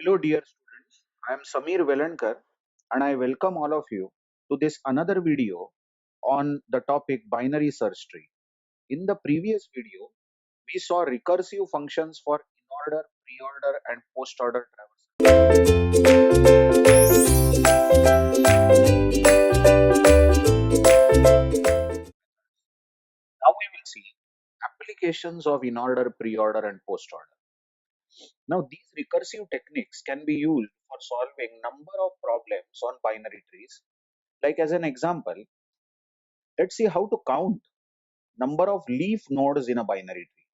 Hello, dear students. I am Samir Velankar and I welcome all of you to this another video on the topic binary search tree. In the previous video, we saw recursive functions for in-order, pre-order, and post-order traversal. Now we will see applications of in-order, pre-order, and post-order. Now these recursive techniques can be used for solving number of problems on binary trees. Like as an example, let's see how to count number of leaf nodes in a binary tree.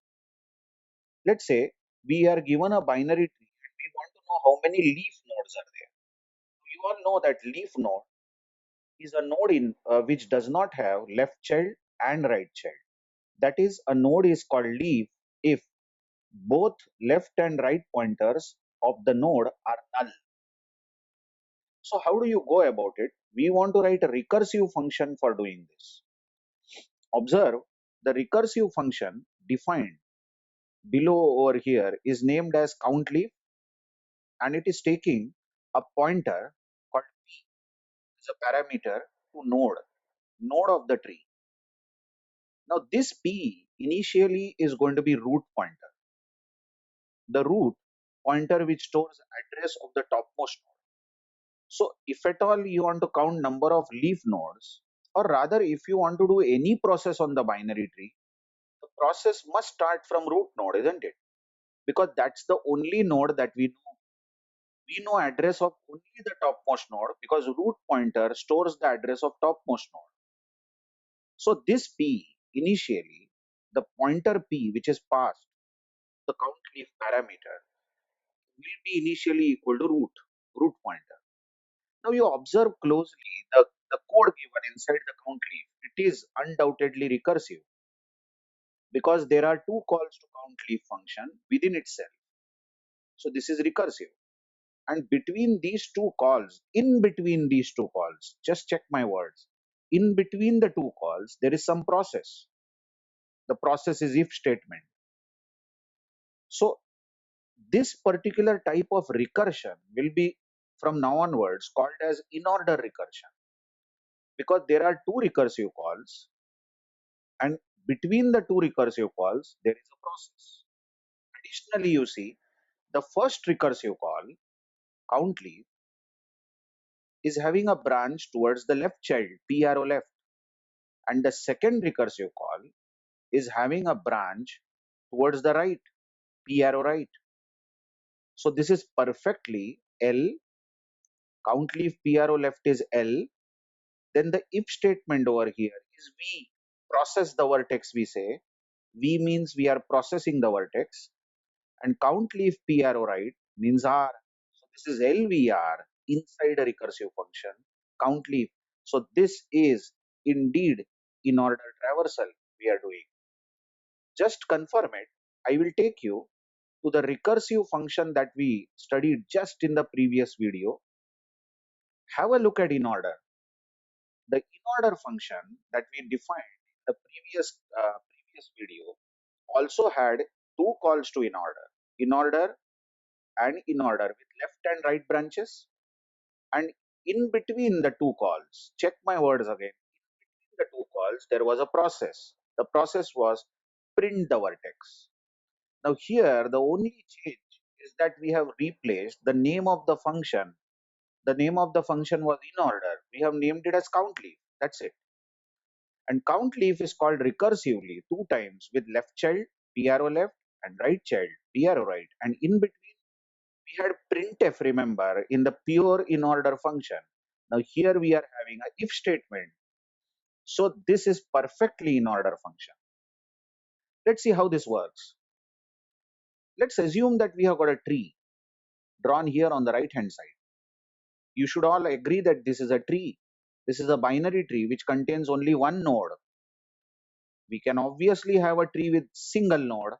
Let's say we are given a binary tree and we want to know how many leaf nodes are there. You all know that leaf node is a node in which does not have left child and right child. That is, a node is called leaf if both left and right pointers of the node are null. So how do you go about it? We want to write a recursive function for doing this. Observe the recursive function defined below over here is named as countLeaf, and it is taking a pointer called p as a parameter to node of the tree. Now this p initially is going to be root pointer, the root pointer which stores address of the topmost node. So if at all you want to count number of leaf nodes, or rather if you want to do any process on the binary tree, the process must start from root node, isn't it? Because that's the only node that we know. We know address of only the topmost node because root pointer stores the address of topmost node. So this p initially, the pointer p which is passed the count leaf parameter will be initially equal to root pointer. Now you observe closely the code given inside the count leaf. It is undoubtedly recursive because there are two calls to count leaf function within itself. So this is recursive. And between these two calls, in between these two calls, just check my words, in between the two calls, there is some process. The process is if statement. So this particular type of recursion will be from now onwards called as in-order recursion because there are two recursive calls and between the two recursive calls, there is a process. Additionally, you see, the first recursive call, countLeaf, is having a branch towards the left child, p arrow left, and the second recursive call is having a branch towards the right, p arrow right. So this is perfectly L, countLeaf p arrow left is L, then the if statement over here is V, process the vertex we say, V means we are processing the vertex, and countLeaf p arrow right means R. So this is LVR inside a recursive function, countLeaf. So this is indeed in order traversal we are doing. Just confirm it. I will take you to the recursive function that we studied just in the previous video. Have a look at in order. The in order function that we defined in the previous video also had two calls to in order and in order with left and right branches. And in between the two calls, check my words again. In between the two calls, there was a process. The process was print the vertex. Now here the only change is that we have replaced the name of the function. The name of the function was in order. We have named it as countLeaf. That's it. And countLeaf is called recursively two times with left child, p arrow left, and right child, p arrow right. And in between we had printf, remember, in the pure in order function. Now here we are having a if statement. So this is perfectly in order function. Let's see how this works. Let's assume that we have got a tree drawn here on the right hand side. You should all agree that this is a tree. This is a binary tree which contains only one node. We can obviously have a tree with single node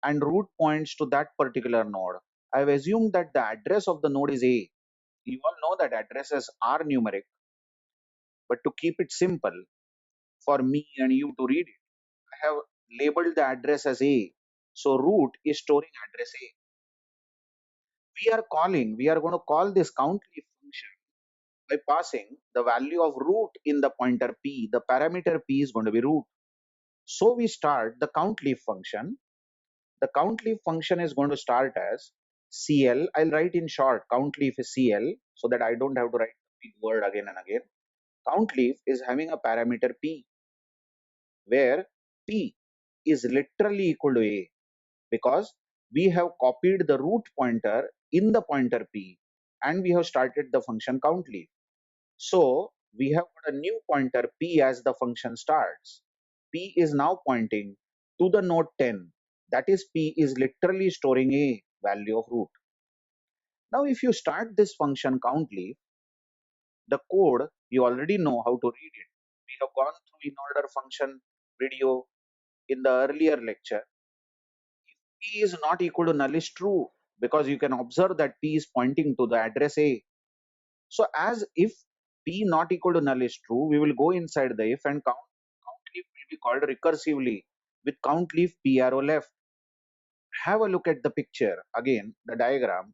and root points to that particular node. I have assumed that the address of the node is A. You all know that addresses are numeric, but to keep it simple for me and you to read it, I have labeled the address as A. So root is storing address A. we are going to call this count leaf function by passing the value of root in the pointer p. The parameter p is going to be root. So we start the count leaf function. The count leaf function is going to start as CL. I'll write in short, count leaf is CL, so that I don't have to write the big word again and again. Count leaf is having a parameter p, where p is literally equal to a, because we have copied the root pointer in the pointer p and we have started the function count leaf. So we have got a new pointer p as the function starts. P is now pointing to the node 10. That is, p is literally storing a value of root. Now if you start this function count leaf, the code you already know how to read it. We have gone through in order function video in the earlier lecture. P is not equal to null is true, because you can observe that p is pointing to the address a. So as if p not equal to null is true, we will go inside the if and count leaf will be called recursively with count leaf p arrow left. Have a look at the picture again, the diagram.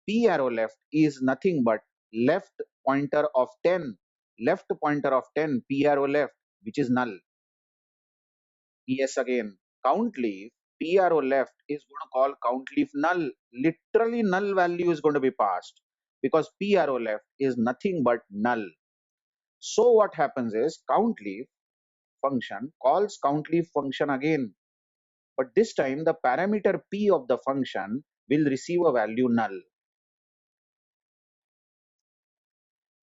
P arrow left is nothing but left pointer of 10, left pointer of 10, p arrow left, which is null. Yes, again, count leaf p arrow left is going to call count leaf null. Literally null value is going to be passed, because p arrow left is nothing but null. So what happens is count leaf function calls count leaf function again, but this time the parameter p of the function will receive a value null.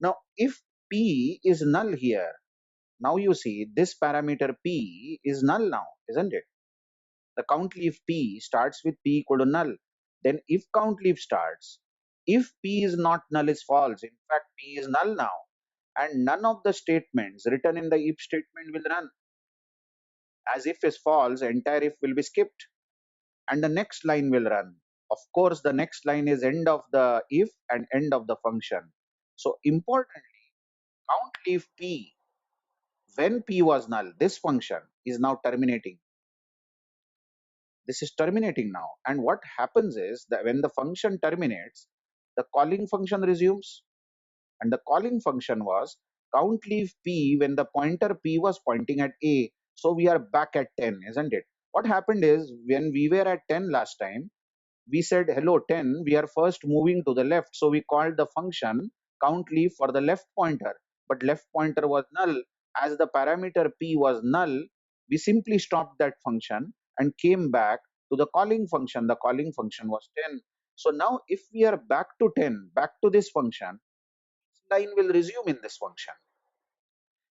Now if p is null here, now you see this parameter p is null now, isn't it? The count leaf p starts with p equal to null. Then if count leaf starts, if p is not null is false. In fact, p is null now, and none of the statements written in the if statement will run. As if is false, entire if will be skipped and the next line will run. Of course, the next line is end of the if and end of the function. So importantly, count leaf p, when p was null, this function is now terminating. This is terminating now. And what happens is that when the function terminates, the calling function resumes. And the calling function was count leaf p when the pointer p was pointing at a. So we are back at 10, isn't it? What happened is when we were at 10 last time, we said hello 10, we are first moving to the left, so we called the function count leaf for the left pointer, but left pointer was null. As the parameter p was null, we simply stopped that function and came back to the calling function. The calling function was 10. So now if we are back to 10, back to this function, line will resume in this function.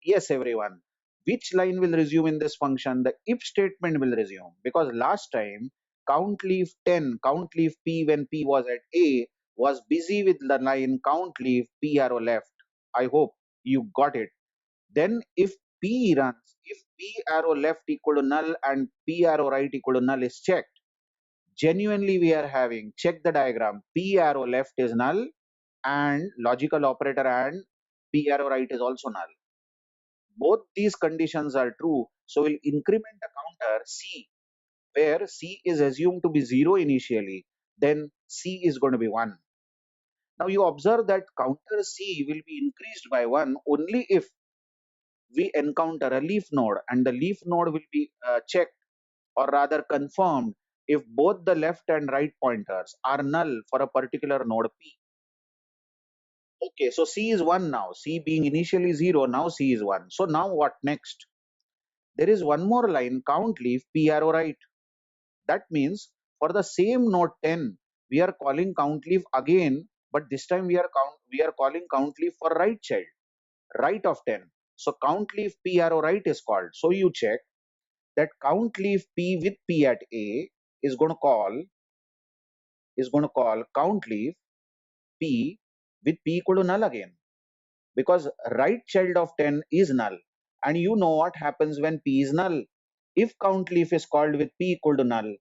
Yes, everyone. Which line will resume in this function? The if statement will resume, because last time count leaf 10, count leaf p when p was at a was busy with the line count leaf p arrow left. I hope you got it. Then if p runs, if p arrow left equal to null and p arrow right equal to null is checked, genuinely we are having, check the diagram, p arrow left is null and logical operator and p arrow right is also null. Both these conditions are true, so we'll increment the counter C, where C is assumed to be 0 initially, then C is going to be 1. Now you observe that counter C will be increased by 1 only if we encounter a leaf node, and the leaf node will be checked, or rather confirmed, if both the left and right pointers are null for a particular node P. Okay, so C is 1 now. C being initially 0, now C is 1. So now what next? There is one more line, count leaf p arrow right. That means for the same node 10, we are calling count leaf again, but this time we are calling count leaf for right child, right of 10. So count leaf p arrow right is called. So you check that count leaf p with p at a is going to call count leaf p with p equal to null again, because right child of 10 is null, and you know what happens when p is null. If count leaf is called with p equal to null,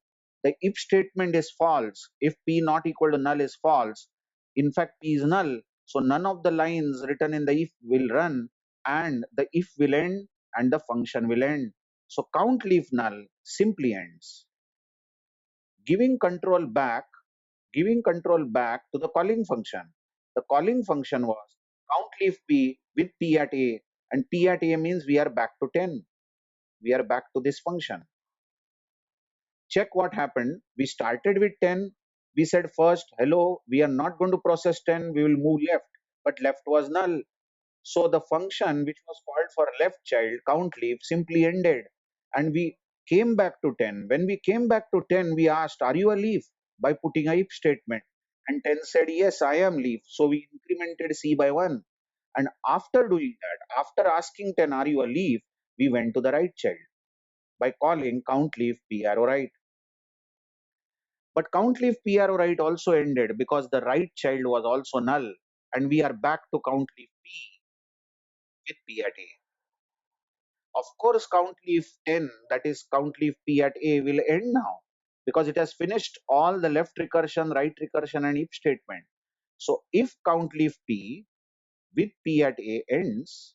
the if statement is false. If p not equal to null is false, in fact p is null, so none of the lines written in the if will run, and the if will end and the function will end. So count leaf null simply ends. Giving control back giving control back to the calling function. The calling function was count leaf p with p at a, and p at a means we are back to 10. We are back to this function. Check what happened. We started with 10. We said first, hello, we are not going to process 10, we will move left, but left was null. So the function which was called for left child count leaf simply ended, and we came back to 10. When we came back to 10, we asked, are you a leaf? By putting a if statement. And 10 said, yes, I am leaf. So we incremented C by 1. And after doing that, after asking 10, are you a leaf? We went to the right child by calling count leaf P arrow right. But count leaf P arrow right also ended because the right child was also null, and we are back to count leaf P with P at A. Of course, count leaf 10, that is count leaf P at A, will end now because it has finished all the left recursion, right recursion, and if statement. So if count leaf P with P at A ends,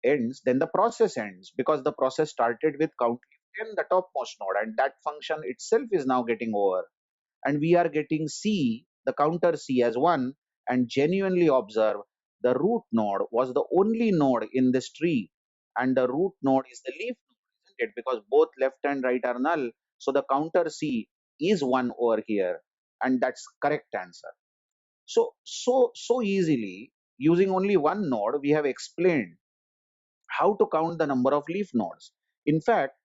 then the process ends because the process started with count leaf 10, the topmost node, and that function itself is now getting over. And we are getting C, the counter C, as 1, and genuinely observe the root node was the only node in this tree, and the root node is the leaf node, isn't it? Because both left and right are null, so the counter C is 1 over here, and that's correct answer. So easily, using only one node, we have explained how to count the number of leaf nodes. In fact,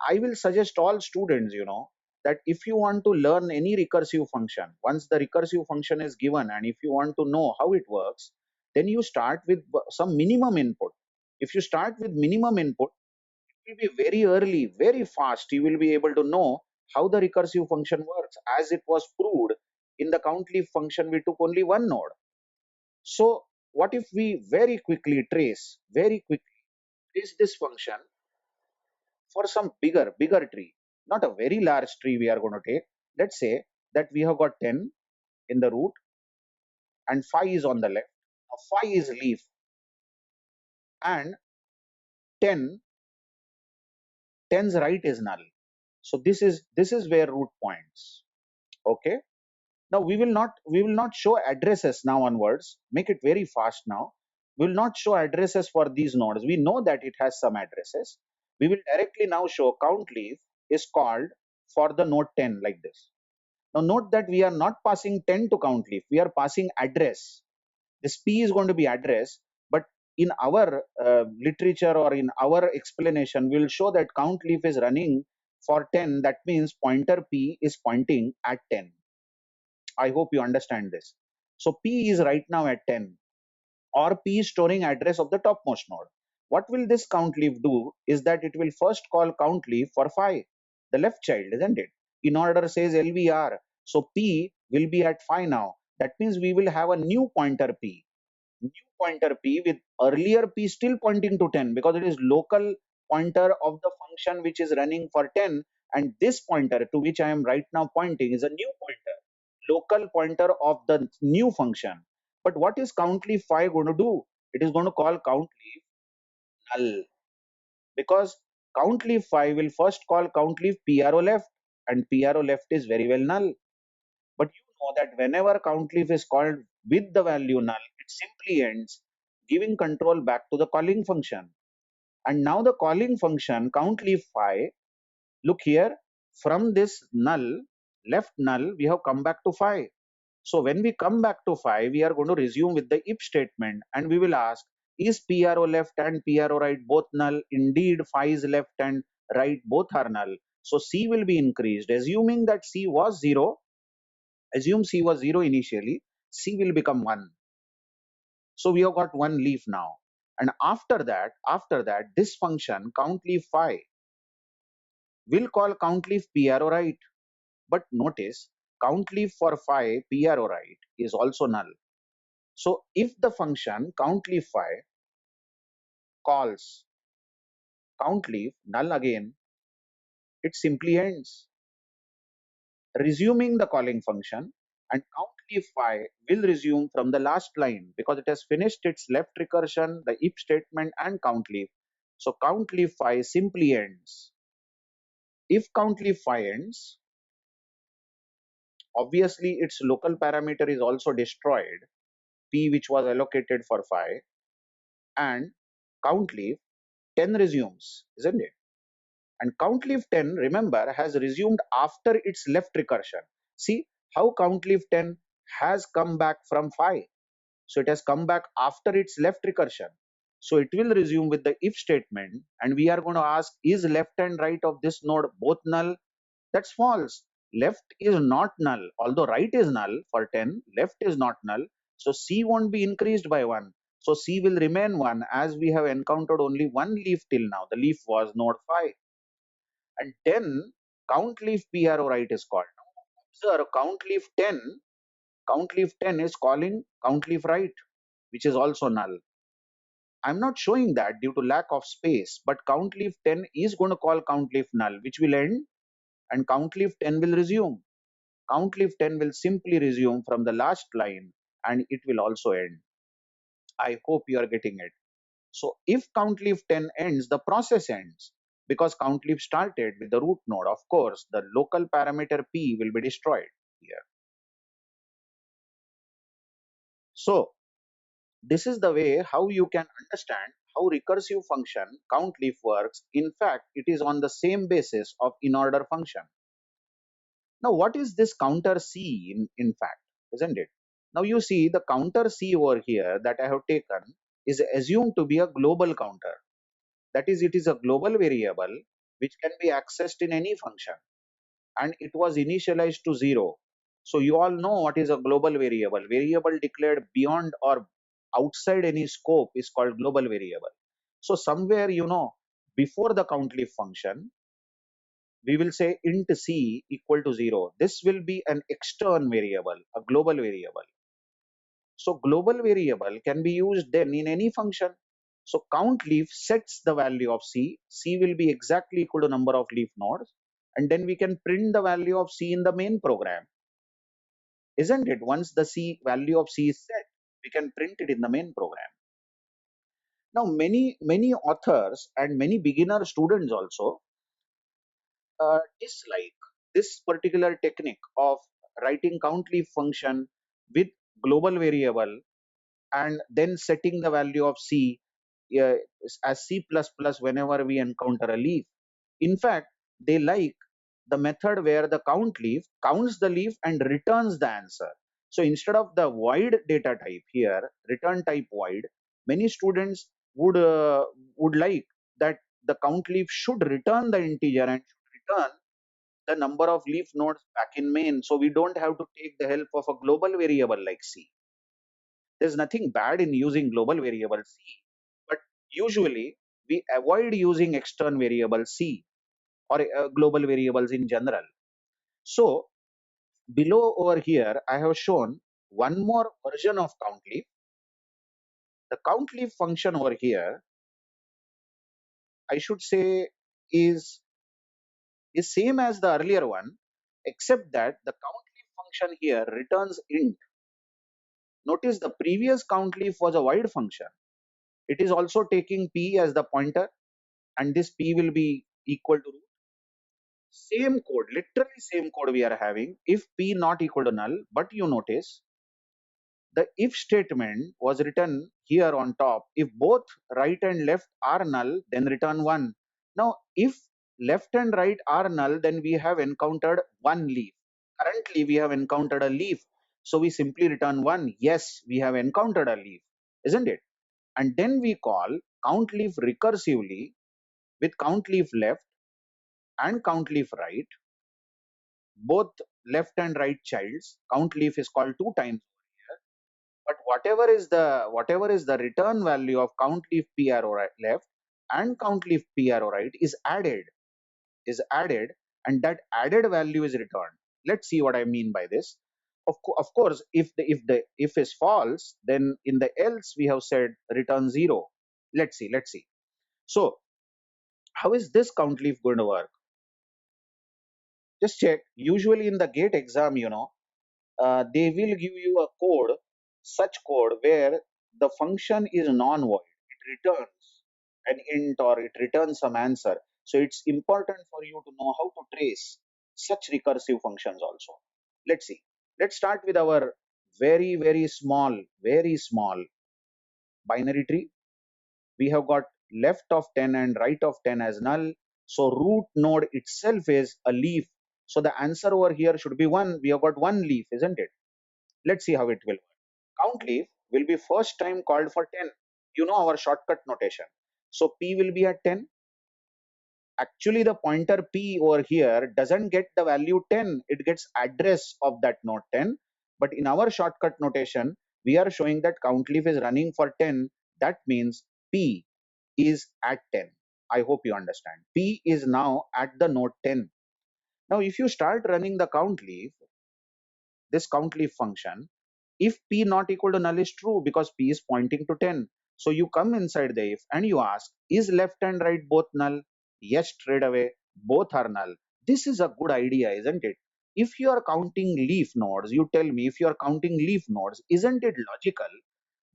I will suggest all students, that if you want to learn any recursive function, once the recursive function is given and if you want to know how it works, then you start with some minimum input. If you start with minimum input, it will be very early, very fast. You will be able to know how the recursive function works, as it was proved in the count leaf function. We took only one node. So what if we very quickly trace this function for some bigger tree, not a very large tree we are going to take. Let's say that we have got 10 in the root and 5 is on the left. Now 5 is leaf and 10, 10's right is null. So this is where root points. Okay. Now we will not show addresses now onwards. Make it very fast now. We will not show addresses for these nodes. We know that it has some addresses. We will directly now show count leaf is called for the node 10 like this. Now note that we are not passing 10 to count leaf. We are passing address. This P is going to be address, but in our literature or in our explanation, we will show that count leaf is running for 10. That means pointer P is pointing at 10. I hope you understand this. So P is right now at 10, or P is storing address of the topmost node. What will this count leaf do is that it will first call count leaf for 5, the left child, isn't it? Inorder says LVR. So P will be at 5 now. That means we will have a new pointer P. New pointer P with earlier P still pointing to 10 because it is local pointer of the function which is running for 10, and this pointer to which I am right now pointing is a new pointer, local pointer of the new function. But what is countleaf 5 going to do? It is going to call countleaf null because countleaf 5 will first call countleaf PRO left, and PRO left is very well null. But you know that whenever countleaf is called with the value null, it simply ends giving control back to the calling function. And now the calling function countleaf 5, look here, from this null, left null, we have come back to 5. So when we come back to 5, we are going to resume with the if statement, and we will ask, is PRO left and PRO right both null? Indeed, 5 is left and right both are null. So C will be increased. Assuming that C was 0, assume C was 0 initially, C will become 1. So we have got one leaf now. And after that, this function countleaf 5 will call countleaf PRO right. But notice, countleaf for 5 PRO right is also null. So if the function countleaf 5 calls countleaf null again, it simply ends, resuming the calling function, and countleaf 5 will resume from the last line because it has finished its left recursion, the if statement, and countleaf. So countleaf 5 simply ends. If countleaf 5 ends, Obviously, its local parameter is also destroyed, p which was allocated for phi, and count leaf 10 resumes, isn't it? And count leaf 10, remember, has resumed after its left recursion. See how count leaf 10 has come back from phi. So it has come back after its left recursion. So it will resume with the if statement, and we are going to ask, is left and right of this node both null? That's false. Left is not null, although right is null for 10, left is not null. So C won't be increased by 1. So C will remain 1, as we have encountered only one leaf till now. The leaf was node 5. And 10, count leaf PRO right is called. Now observe, count leaf 10 is calling count leaf right, which is also null. I'm not showing that due to lack of space, but count leaf 10 is going to call count leaf null, which will end, and count leaf 10 will resume. Count leaf 10 will simply resume from the last line, and it will also end. I hope you are getting it. So if count leaf 10 ends, the process ends, because count leaf started with the root node. Of course, the local parameter p will be destroyed here. So this is the way how you can understand how recursive function count leaf works. In fact, it is on the same basis of inorder function. Now, what is this counter C in fact, isn't it? Now you see the counter C over here that I have taken is assumed to be a global counter. That is, it is a global variable which can be accessed in any function, and it was initialized to 0. So you all know what is a global variable. Variable declared beyond or outside any scope is called global variable. So somewhere, before the countleaf function, we will say int c equal to 0. This will be an extern variable, a global variable. So global variable can be used then in any function. So count leaf sets the value of c. C will be exactly equal to number of leaf nodes, and then we can print the value of c in the main program, isn't it? Once the c value of c is set, we can print it in the main program. Now many authors and many beginner students also dislike this particular technique of writing count leaf function with global variable and then setting the value of c uh, as c++ whenever we encounter a leaf. In fact, they like the method where the count leaf counts the leaf and returns the answer. So instead of the void data type here, return type void, many students would like that the count leaf should return the integer and should return the number of leaf nodes back in main, so we don't have to take the help of a global variable like c. There's nothing bad in using global variable c, but usually we avoid using external variable c or global variables in general. So below over here, I have shown one more version of count leaf. The count leaf function over here, I should say, is is same as the earlier one, except that the count leaf function here returns int. Notice the previous count leaf was a void function. It is also taking p as the pointer, and this p will be equal to root. Same code, literally same code we are having if p not equal to null, but you notice the if statement was written here on top. If both right and left are null, then return 1. Now, if left and right are null, then we have encountered one leaf. Currently, we have encountered a leaf. So we simply return 1. Yes, we have encountered a leaf, isn't it? And then we call count leaf recursively with count leaf left and count leaf right, both left and right childs. Count leaf is called 2 times here, but whatever is the return value of count leaf PRO right, left and count leaf PRO right is added, and that added value is returned. Let's see what I mean by this. Of course, if is false, then in the else we have said return 0. Let's see. So how is this count leaf going to work? Just check. Usually in the gate exam, they will give you a code, such code where the function is non-void. It returns an int or it returns some answer. So it's important for you to know how to trace such recursive functions also. Let's see. Let's start with our very small binary tree. We have got left of 10 and right of 10 as null. So root node itself is a leaf. So the answer over here should be 1. We have got one leaf, isn't it? Let's see how it will work. Count leaf will be first time called for 10. You know our shortcut notation. So P will be at 10. Actually, the pointer P over here doesn't get the value 10. It gets address of that node 10. But in our shortcut notation, we are showing that count leaf is running for 10. That means P is at 10. I hope you understand. P is now at the node 10. Now, if you start running the count leaf, this count leaf function, if P not equal to null is true because P is pointing to 10. So you come inside the if and you ask, is left and right both null? Yes, straight away, both are null. This is a good idea, isn't it? If you are counting leaf nodes, you tell me if you are counting leaf nodes, isn't it logical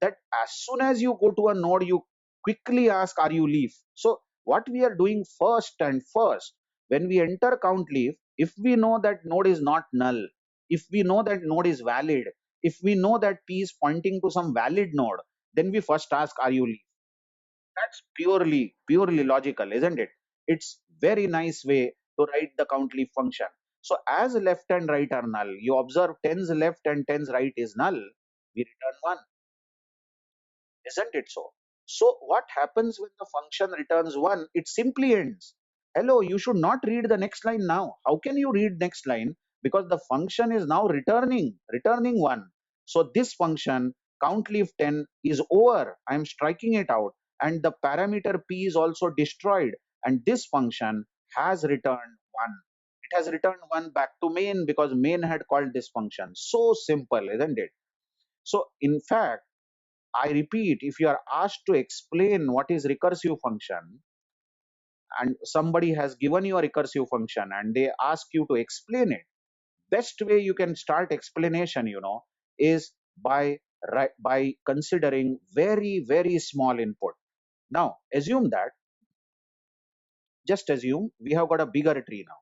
that as soon as you go to a node, you quickly ask, are you leaf? So what we are doing first, when we enter count leaf, if we know that node is not null, if we know that node is valid, if we know that P is pointing to some valid node, then we first ask, are you leaf? That's purely logical, isn't it? It's very nice way to write the count leaf function. So as left and right are null, you observe 10's left and 10's right is null, we return 1. Isn't it so? So what happens when the function returns 1? It simply ends. Hello, you should not read the next line now. How can you read next line? Because the function is now returning 1. So this function, count leaf 10, is over. I am striking it out. And the parameter p is also destroyed. And this function has returned 1. It has returned 1 back to main because main had called this function. So simple, isn't it? So in fact, I repeat, if you are asked to explain what is recursive function and somebody has given you a recursive function and they ask you to explain it, best way you can start explanation, is by considering very small input. Now, just assume we have got a bigger tree now.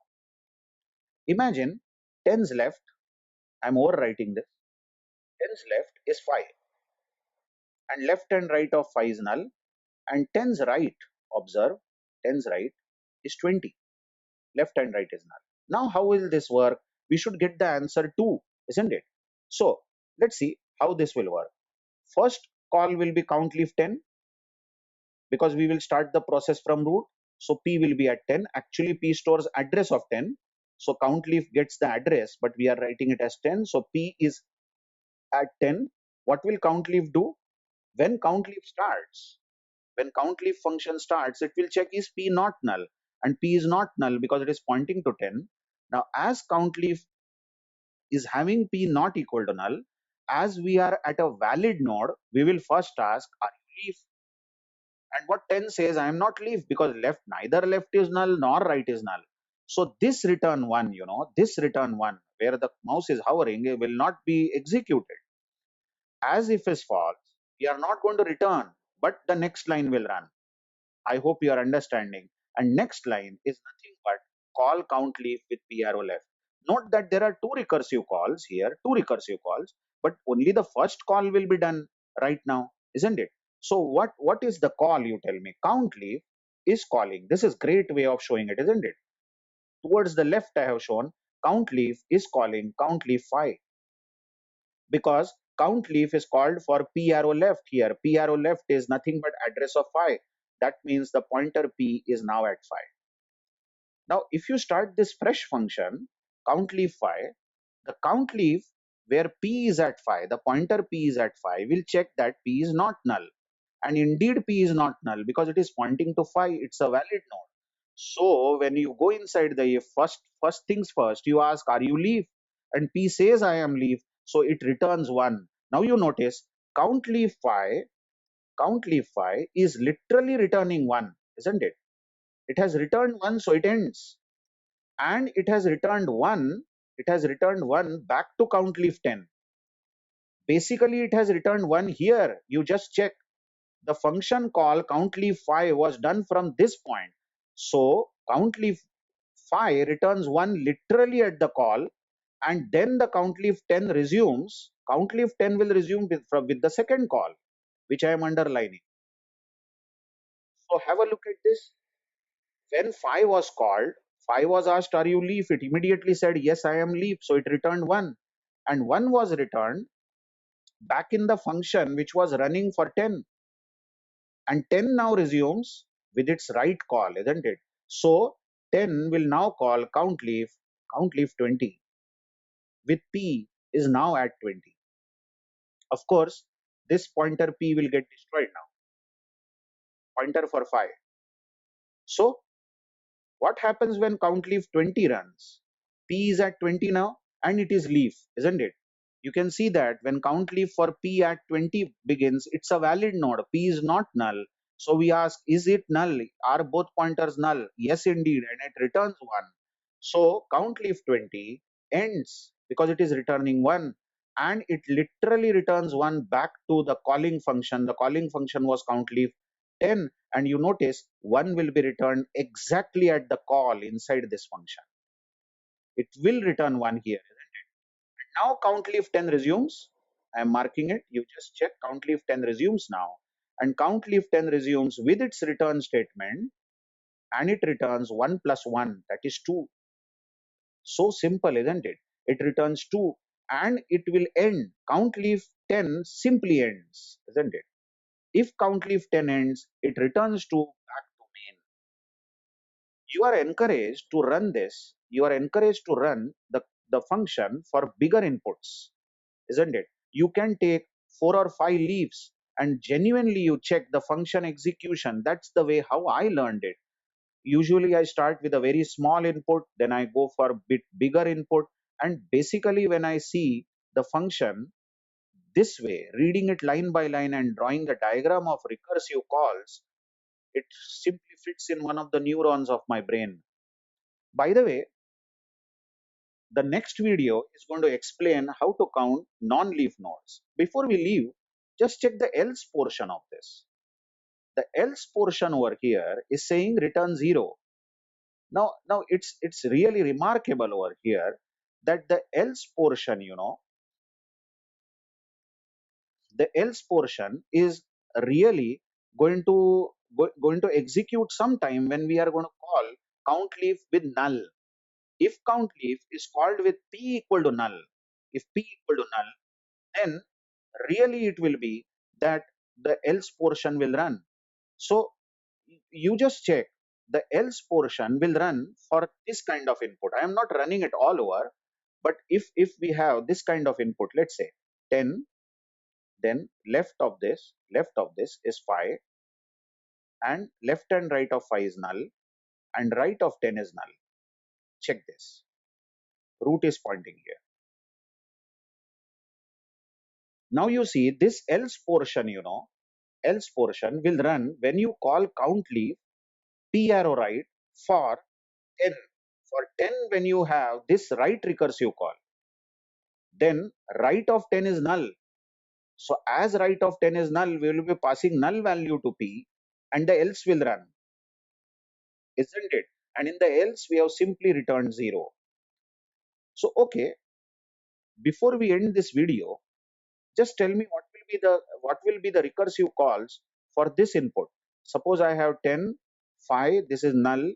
Imagine 10's left, I'm overwriting this, 10's left is 5 and left and right of 5 is null and 10's right, observe, 10's right is 20. Left and right is null. Now, how will this work? We should get the answer 2, isn't it? So, let's see how this will work. First call will be count leaf 10 because we will start the process from root. So, P will be at 10. Actually, P stores address of 10. So, count leaf gets the address, but we are writing it as 10. So, P is at 10. What will count leaf do? When count leaf starts, when count leaf function starts, it will check is P not null, and P is not null because it is pointing to 10. Now, as count leaf is having P not equal to null, as we are at a valid node, we will first ask, are you leaf? And what 10 says, I am not leaf because neither left is null nor right is null. So this return 1, this return 1, where the mouse is hovering, it will not be executed. As if is false, we are not going to return, but the next line will run. I hope you are understanding. And next line is nothing but call count leaf with p arrow left. Note that there are two recursive calls here, but only the first call will be done right now, isn't it? So what is the call, you tell me? Count leaf is calling. This is great way of showing it, isn't it? Towards the left I have shown count leaf is calling count leaf 5 because count leaf is called for p arrow left here. P arrow left is nothing but address of 5. That means the pointer p is now at 5. Now, if you start this fresh function, count leaf 5, the count leaf where p is at 5, the pointer p is at 5, will check that p is not null. And indeed, p is not null because it is pointing to 5. It's a valid node. So when you go inside the if, first things first, you ask, are you leaf? And p says, I am leaf. So it returns 1. Now you notice count leaf 5 is literally returning 1, isn't it? It has returned 1, so it ends. And it has returned 1 back to count leaf 10. Basically, it has returned 1 here. You just check. The function call count leaf 5 was done from this point. So count leaf 5 returns 1 literally at the call, and then the count leaf 10 resumes. Count leaf 10 will resume with the second call, which I am underlining. So have a look at this. When 5 was called, 5 was asked, are you leaf? It immediately said, yes, I am leaf. So it returned 1. And 1 was returned back in the function which was running for 10. And 10 now resumes with its right call, isn't it? So 10 will now call count leaf 20 with P is now at 20. Of course, this pointer P will get destroyed now. Pointer for 5. So what happens when count leaf 20 runs? P is at 20 now and it is leaf, isn't it? You can see that when count leaf for P at 20 begins, it's a valid node. P is not null. So we ask, is it null? Are both pointers null? Yes, indeed. And it returns 1. So count leaf 20 ends because it is returning 1. And it literally returns 1 back to the calling function. The calling function was count leaf 10. And you notice 1 will be returned exactly at the call inside this function. It will return 1 here. Now count leaf 10 resumes. I am marking it. You just check count leaf 10 resumes now. And count leaf 10 resumes with its return statement and it returns 1 plus 1, that is 2. So simple, isn't it? It returns 2 and it will end. Count leaf 10 simply ends, isn't it? If count leaf 10 ends, it returns 2 back to main. You are encouraged to run this. You are encouraged to run the function for bigger inputs, isn't it? You can take 4 or 5 leaves and genuinely you check the function execution. That's the way how I learned it. Usually I start with a very small input, then I go for a bit bigger input, and basically when I see the function this way, reading it line by line and drawing the diagram of recursive calls, it simply fits in one of the neurons of my brain. By the way, the next video is going to explain how to count non-leaf nodes. Before we leave, just check the else portion of this. The else portion over here is saying return 0. Now it's really remarkable over here that the else portion, the else portion is really going to execute sometime when we are going to call count leaf with null. If count leaf is called with p equal to null, if p equal to null, then really it will be that the else portion will run. So you just check the else portion will run for this kind of input. I am not running it all over, but if we have this kind of input, let's say 10, then left of this is 5, and left and right of 5 is null, and right of 10 is null. Check this. Root is pointing here. Now you see this else portion, else portion will run when you call count leaf p arrow right for 10. For 10, when you have this right recursive call, then right of 10 is null. So as right of 10 is null, we will be passing null value to p and the else will run, isn't it? And in the else, we have simply returned 0. So, okay, before we end this video, just tell me what will be the recursive calls for this input. Suppose I have 10, 5, this is null,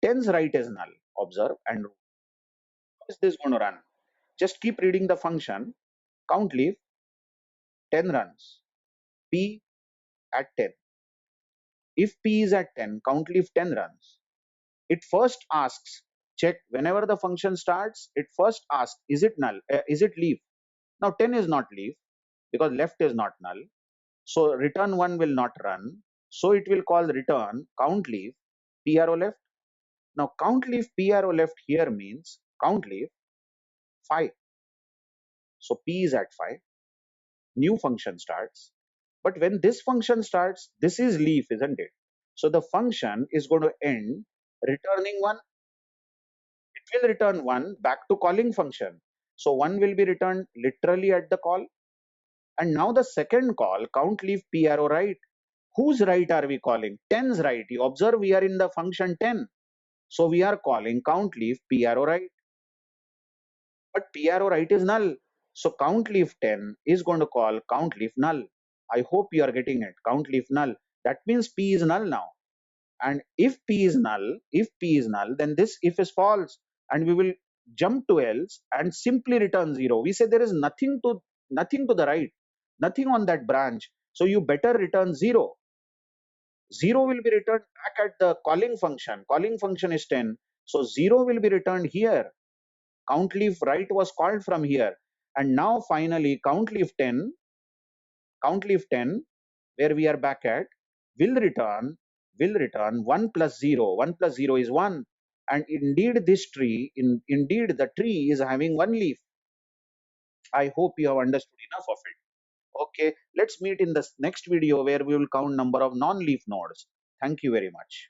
10's right is null. Observe and how is this going to run? Just keep reading the function. Count leaf 10 runs, p at 10. If p is at 10, count leaf 10 runs. It first asks, check whenever the function starts, it first asks, is it null? Is it leaf? Now 10 is not leaf because left is not null. So return 1 will not run. So it will call return count leaf p arrow left. Now count leaf p arrow left here means count leaf 5. So p is at 5. New function starts. But when this function starts, this is leaf, isn't it? So the function is going to end returning 1. It will return 1 back to calling function. So 1 will be returned literally at the call. And now the second call, count leaf p arrow right. Whose right are we calling? 10's right. You observe we are in the function 10. So we are calling count leaf p arrow right. but P arrow right is null. So count leaf 10 is going to call count leaf null. I hope you are getting it. Count leaf null. That means P is null now. And if P is null, then this if is false, and we will jump to else and simply return 0. We say there is nothing to the right, nothing on that branch. So you better return 0. 0 will be returned back at the calling function. Calling function is 10. So 0 will be returned here. Count leaf right was called from here. And now finally count leaf 10, where we are back at, will return 1 plus 0. 1 plus 0 is 1. And indeed this tree, indeed the tree is having one leaf. I hope you have understood enough of it. Okay, let's meet in the next video where we will count number of non-leaf nodes. Thank you very much.